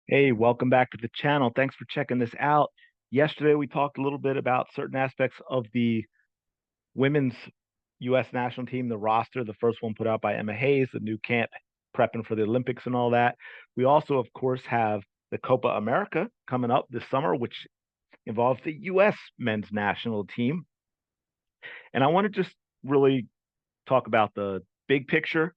Hey, welcome back to the channel. Thanks for checking this out. Yesterday, we talked a little bit about certain aspects of the women's U.S. national team, the roster, the first one put out by Emma Hayes, the new camp prepping for the Olympics and all that. We also, of course, have the Copa America coming up this summer, which involves the U.S. men's national team. And I want to just really talk about the big picture.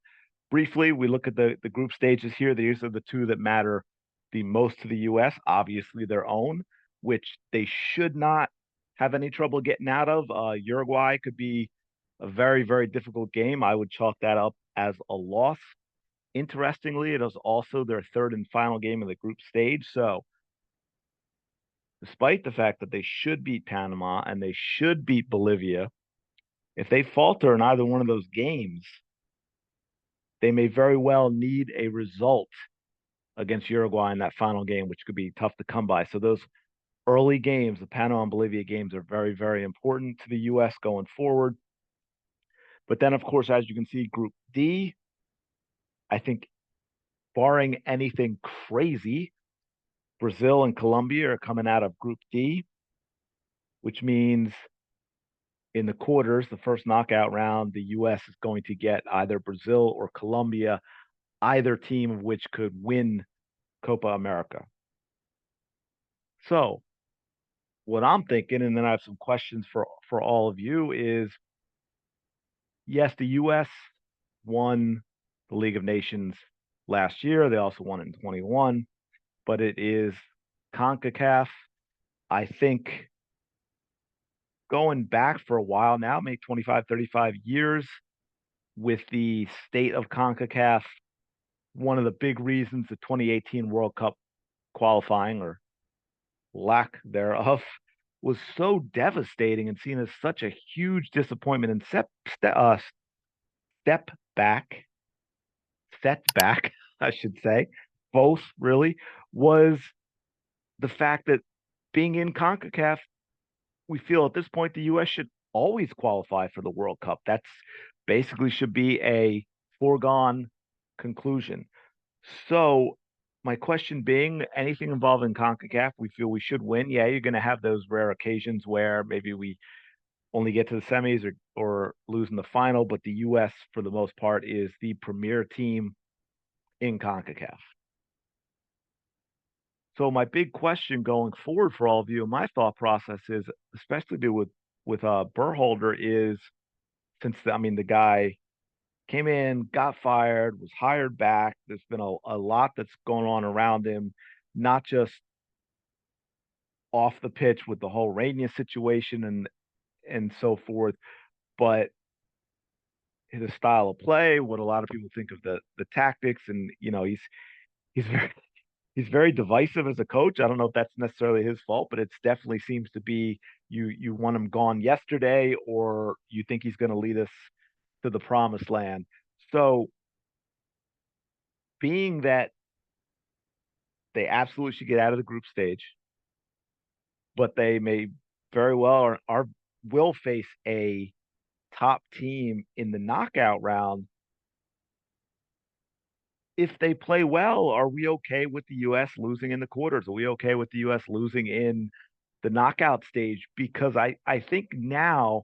Briefly, we look at the group stages here. These are the two that matter the most to the U.S., obviously their own, which they should not have any trouble getting out of. Uruguay could be a very, very difficult game. I would chalk that up as a loss. Interestingly, it is also their third and final game of the group stage. So, despite the fact that they should beat Panama and they should beat Bolivia, if they falter in either one of those games, they may very well need a result against Uruguay in that final game, which could be tough to come by. So those early games, the Panama and Bolivia games, are very, very important to the U.S. going forward. But then, of course, as you can see, Group D, I think, barring anything crazy, Brazil and Colombia are coming out of Group D, which means in the quarters, the first knockout round, the U.S. is going to get either Brazil or Colombia, either team of which could win Copa America. So, what I'm thinking, and then I have some questions for all of you, is yes, the U.S. won the League of Nations last year. They also won it in 21, but it is CONCACAF. I think going back for a while now, maybe 25, 35 years with the state of CONCACAF, one of the big reasons the 2018 World Cup qualifying or lack thereof was so devastating and seen as such a huge disappointment and step back, setback, I should say, both really, was the fact that being in CONCACAF, we feel at this point the U.S. should always qualify for the World Cup. That's basically should be a foregone conclusion. So, my question being, anything involving CONCACAF, we feel we should win. Yeah, you're going to have those rare occasions where maybe we only get to the semis or lose in the final, but the U.S., for the most part, is the premier team in CONCACAF. So my big question going forward for all of you, my thought process is, especially do with Berhalter, is I mean the guy came in, got fired, was hired back. There's been a lot that's going on around him, not just off the pitch with the whole Rania situation and so forth, but his style of play, what a lot of people think of the tactics, and he's very he's very divisive as a coach. I don't know if that's necessarily his fault, but it definitely seems to be you want him gone yesterday, or you think he's going to lead us to the promised land. So, being that they absolutely should get out of the group stage, but they may very well will face a top team in the knockout round. If they play well, are we okay with the U.S. losing in the quarters? Are we okay with the U.S. losing in the knockout stage? Because I think now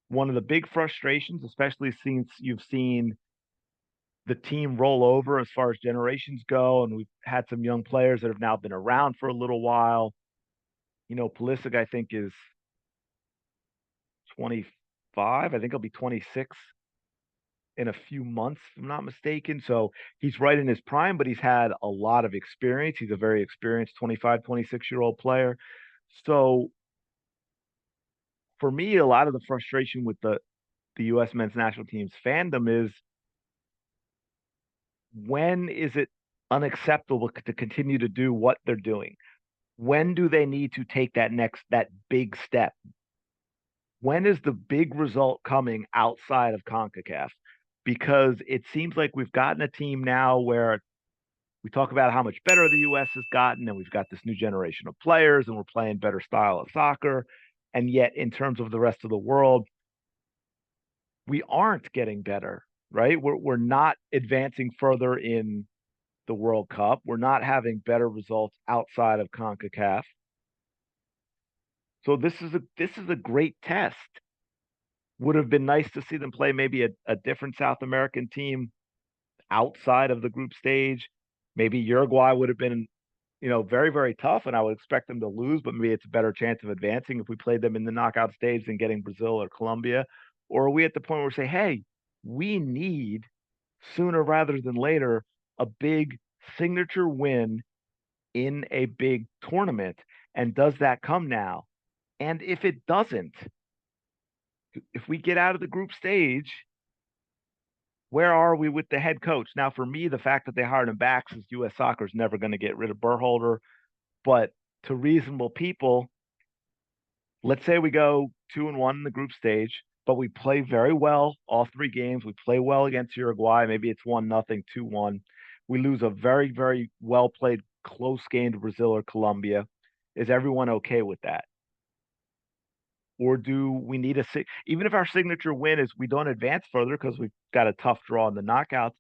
one of the big frustrations, especially since you've seen the team roll over as far as generations go, and we've had some young players that have now been around for a little while. Pulisic, I think, is 25. I think he'll be 26 in a few months, if I'm not mistaken. So he's right in his prime, but he's had a lot of experience. He's a very experienced 25, 26-year-old player. So for me, a lot of the frustration with the U.S. men's national team's fandom is, when is it unacceptable to continue to do what they're doing? When do they need to take that big step? When is the big result coming outside of CONCACAF? Because it seems like we've gotten a team now where we talk about how much better the U.S. has gotten, and we've got this new generation of players, and we're playing better style of soccer. And yet, in terms of the rest of the world, we aren't getting better, right? We're not advancing further in the World Cup. We're not having better results outside of CONCACAF. So this is a great test. Would have been nice to see them play maybe a different South American team outside of the group stage. Maybe Uruguay would have been, very, very tough, and I would expect them to lose, but maybe it's a better chance of advancing if we played them in the knockout stage than getting Brazil or Colombia. Or are we at the point where we say, hey, we need sooner rather than later a big signature win in a big tournament? And does that come now? And if it doesn't, if we get out of the group stage, where are we with the head coach? Now, for me, the fact that they hired him back says U.S. Soccer is never going to get rid of Berhalter. But to reasonable people, let's say we go 2-1 in the group stage, but we play very well all three games. We play well against Uruguay. Maybe it's 1-0, 2-1. We lose a very, very well played, close game to Brazil or Colombia. Is everyone okay with that? Or do we need even if our signature win is we don't advance further because we've got a tough draw in the knockouts,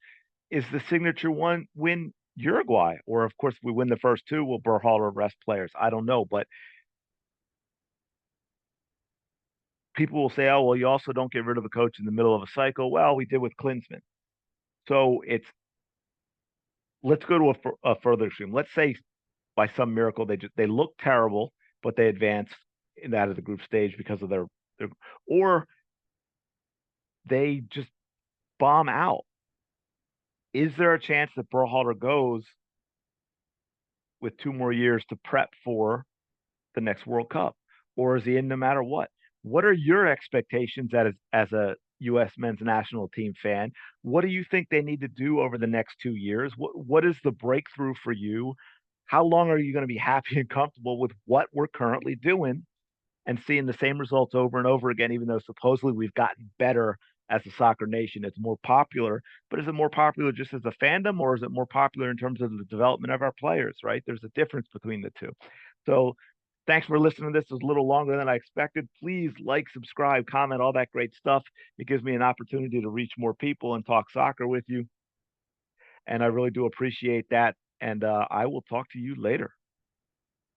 is the signature one win Uruguay? Or of course, if we win the first two, will Berhalter rest players? I don't know, but people will say, "Oh, well, you also don't get rid of a coach in the middle of a cycle." Well, we did with Klinsmann. So let's go to a further extreme. Let's say by some miracle they look terrible, but they advance in out of the group stage because of their or they just bomb out. Is there a chance that Berhalter goes with 2 more years to prep for the next World Cup, or is he in no matter what? What are your expectations as a U.S. men's national team fan? What do you think they need to do over the next 2 years? What is the breakthrough for you? How long are you going to be happy and comfortable with what we're currently doing and seeing the same results over and over again, even though supposedly we've gotten better as a soccer nation? It's more popular, but is it more popular just as a fandom, or is it more popular in terms of the development of our players, right? There's a difference between the two. So thanks for listening to this. It was a little longer than I expected. Please like, subscribe, comment, all that great stuff. It gives me an opportunity to reach more people and talk soccer with you. And I really do appreciate that. And I will talk to you later.